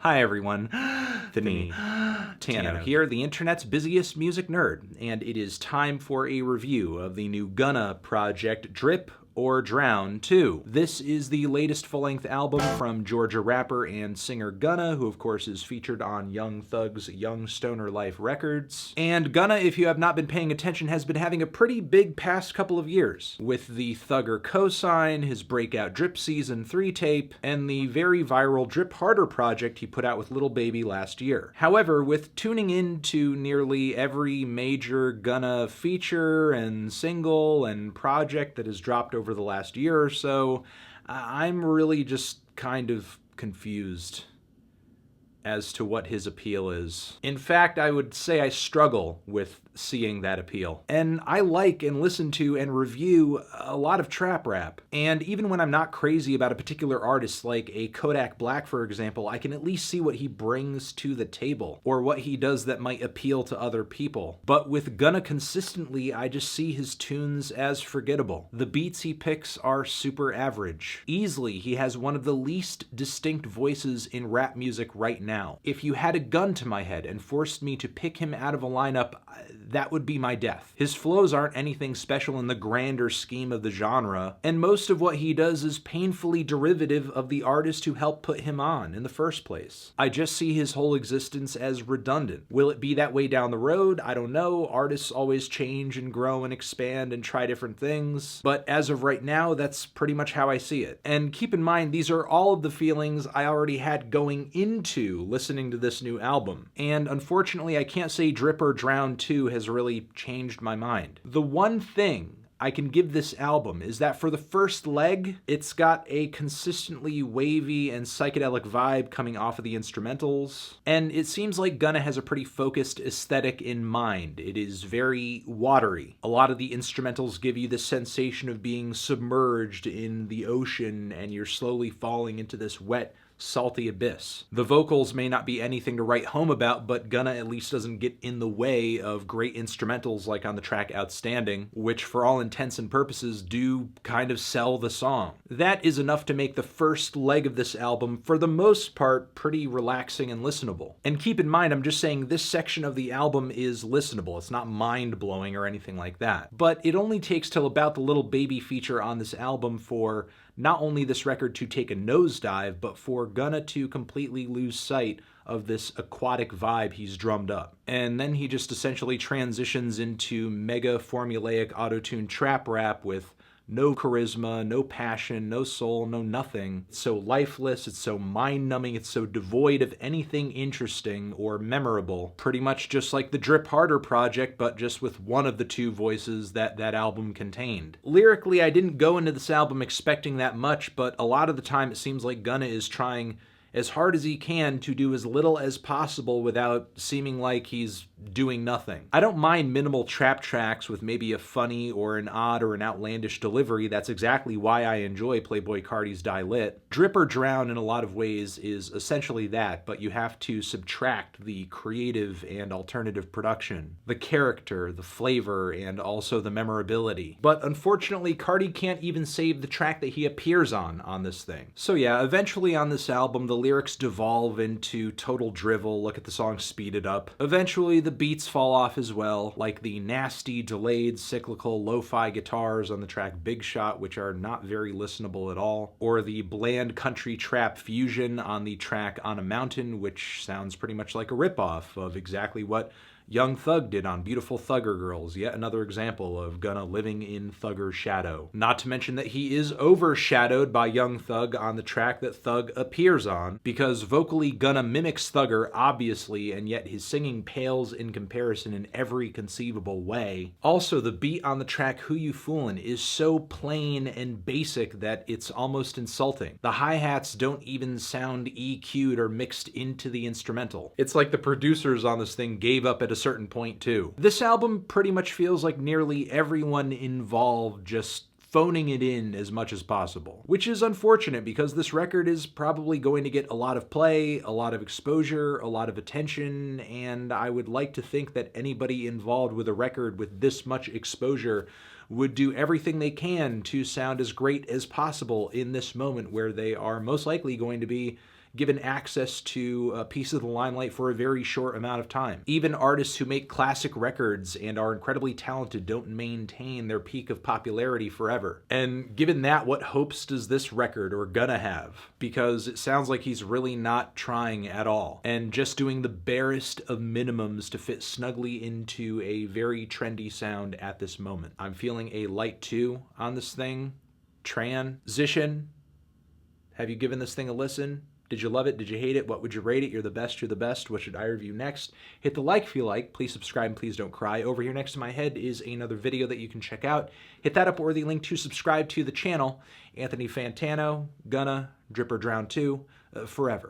Hi everyone, me, Tano here, the internet's busiest music nerd, and it is time for a review of the new Gunna project, Drip or Drown 2. This is the latest full-length album from Georgia rapper and singer Gunna, who of course is featured on Young Thug's Young Stoner Life Records. And Gunna, if you have not been paying attention, has been having a pretty big past couple of years, with the Thugger cosign, his breakout Drip Season 3 tape, and the very viral Drip Harder project he put out with Lil Baby last year. However, with tuning into nearly every major Gunna feature and single and project that has dropped over the last year or so, I'm really just kind of confused as to what his appeal is. In fact, I would say I struggle with seeing that appeal. And I like and listen to and review a lot of trap rap. And even when I'm not crazy about a particular artist, like a Kodak Black, for example, I can at least see what he brings to the table, or what he does that might appeal to other people. But with Gunna consistently, I just see his tunes as forgettable. The beats he picks are super average. Easily, he has one of the least distinct voices in rap music right now. If you had a gun to my head and forced me to pick him out of a lineup, that would be my death. His flows aren't anything special in the grander scheme of the genre, and most of what he does is painfully derivative of the artist who helped put him on in the first place. I just see his whole existence as redundant. Will it be that way down the road? I don't know. Artists always change and grow and expand and try different things, but as of right now, that's pretty much how I see it. And keep in mind, these are all of the feelings I already had going into listening to this new album. And unfortunately, I can't say Drip or Drown 2 has really changed my mind. The one thing I can give this album is that for the first leg, it's got a consistently wavy and psychedelic vibe coming off of the instrumentals, and it seems like Gunna has a pretty focused aesthetic in mind. It is very watery. A lot of the instrumentals give you the sensation of being submerged in the ocean, and you're slowly falling into this wet, salty abyss. The vocals may not be anything to write home about, but Gunna at least doesn't get in the way of great instrumentals like on the track Outstanding, which for all intents and purposes do kind of sell the song. That is enough to make the first leg of this album, for the most part, pretty relaxing and listenable. And keep in mind, I'm just saying this section of the album is listenable. It's not mind-blowing or anything like that. But it only takes till about the Lil Baby feature on this album for not only this record to take a nosedive, but for Gunna to completely lose sight of this aquatic vibe he's drummed up. And then he just essentially transitions into mega-formulaic auto-tune trap rap with no charisma, no passion, no soul, no nothing. It's so lifeless, it's so mind-numbing, it's so devoid of anything interesting or memorable. Pretty much just like the Drip Harder project, but just with one of the two voices that album contained. Lyrically, I didn't go into this album expecting that much, but a lot of the time it seems like Gunna is trying as hard as he can to do as little as possible without seeming like he's doing nothing. I don't mind minimal trap tracks with maybe a funny or an odd or an outlandish delivery. That's exactly why I enjoy Playboi Carti's Die Lit. Drip or Drown in a lot of ways is essentially that, but you have to subtract the creative and alternative production, the character, the flavor, and also the memorability. But unfortunately, Carti can't even save the track that he appears on this thing. So yeah, eventually on this album, the lyrics devolve into total drivel. Look at the song Speed It Up. Eventually, the beats fall off as well, like the nasty, delayed, cyclical, lo-fi guitars on the track Big Shot, which are not very listenable at all, or the bland country trap fusion on the track On a Mountain, which sounds pretty much like a ripoff of exactly what Young Thug did on Beautiful Thugger Girls, yet another example of Gunna living in Thugger's shadow. Not to mention that he is overshadowed by Young Thug on the track that Thug appears on, because vocally Gunna mimics Thugger, obviously, and yet his singing pales in comparison in every conceivable way. Also, the beat on the track Who You Foolin' is so plain and basic that it's almost insulting. The hi-hats don't even sound EQ'd or mixed into the instrumental. It's like the producers on this thing gave up at a certain point too. This album pretty much feels like nearly everyone involved just phoning it in as much as possible, which is unfortunate because this record is probably going to get a lot of play, a lot of exposure, a lot of attention, and I would like to think that anybody involved with a record with this much exposure would do everything they can to sound as great as possible in this moment where they are most likely going to be given access to a piece of the limelight for a very short amount of time. Even artists who make classic records and are incredibly talented don't maintain their peak of popularity forever. And given that, what hopes does this record or Gunna have? Because it sounds like he's really not trying at all and just doing the barest of minimums to fit snugly into a very trendy sound at this moment. I'm feeling a light 2 on this thing. Transition. Have you given this thing a listen? Did you love it? Did you hate it? What would you rate it? You're the best. You're the best. What should I review next? Hit the like if you like. Please subscribe and please don't cry. Over here next to my head is another video that you can check out. Hit that up or the link to subscribe to the channel. Anthony Fantano, Gunna, Drip or Drown 2, forever.